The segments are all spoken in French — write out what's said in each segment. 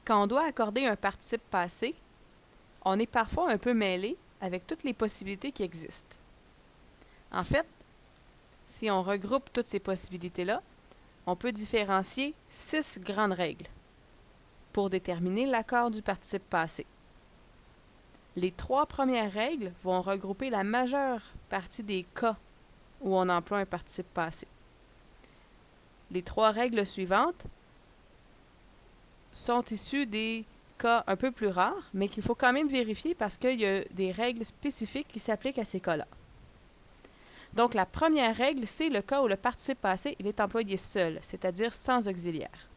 Quand on doit accorder un participe passé, on est parfois un peu mêlé avec toutes les possibilités qui existent. En fait, si on regroupe toutes ces possibilités-là, on peut différencier 6 grandes règles pour déterminer l'accord du participe passé. Les 3 premières règles vont regrouper la majeure partie des cas où on emploie un participe passé. Les 3 règles suivantes sont issues des cas un peu plus rares, mais qu'il faut quand même vérifier parce qu'il y a des règles spécifiques qui s'appliquent à ces cas-là. Donc, la première règle, c'est le cas où le participe passé il est employé seul, c'est-à-dire sans auxiliaire.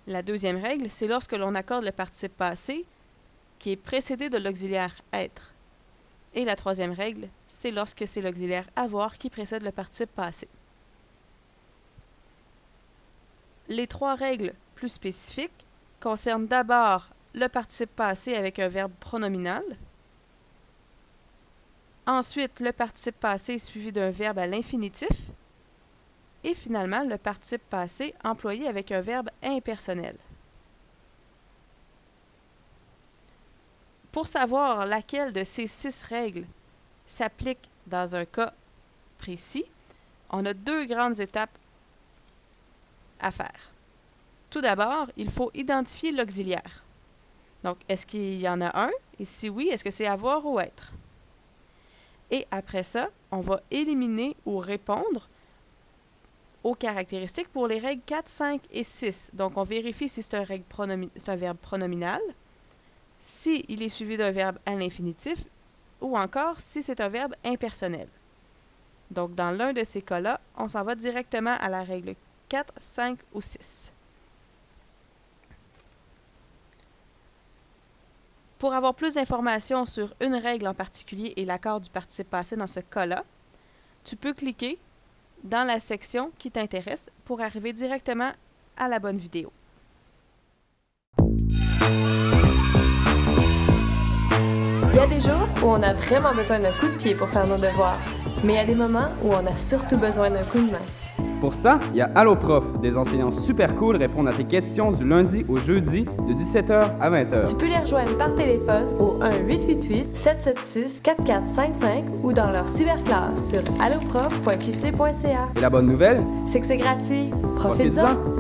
La deuxième règle, c'est lorsque l'on accorde le participe passé qui est précédé de l'auxiliaire être. Et la troisième règle, c'est lorsque c'est l'auxiliaire avoir qui précède le participe passé. Les 3 règles plus spécifiques concernent d'abord le participe passé avec un verbe pronominal, ensuite le participe passé suivi d'un verbe à l'infinitif, et finalement le participe passé employé avec un verbe impersonnel. Pour savoir laquelle de ces 6 règles s'applique dans un cas précis, on a 2 grandes étapes à faire. Tout d'abord, il faut identifier l'auxiliaire. Donc, est-ce qu'il y en a un? Et si oui, est-ce que c'est avoir ou être? Et après ça, on va éliminer ou répondre aux caractéristiques pour les règles 4, 5 et 6. Donc, on vérifie si c'est un verbe pronominal, si il est suivi d'un verbe à l'infinitif, ou encore si c'est un verbe impersonnel. Donc, dans l'un de ces cas-là, on s'en va directement à la règle 4, 5 ou 6. Pour avoir plus d'informations sur une règle en particulier et l'accord du participe passé dans ce cas-là, tu peux cliquer dans la section qui t'intéresse pour arriver directement à la bonne vidéo. Il y a des jours où on a vraiment besoin d'un coup de pied pour faire nos devoirs, mais il y a des moments où on a surtout besoin d'un coup de main. Pour ça, il y a Allo Prof, des enseignants super cool répondent à tes questions du lundi au jeudi de 17h à 20h. Tu peux les rejoindre par téléphone au 1-888-776-4455 ou dans leur cyberclasse sur alloprof.qc.ca. Et la bonne nouvelle, C'est que c'est gratuit. profite-en!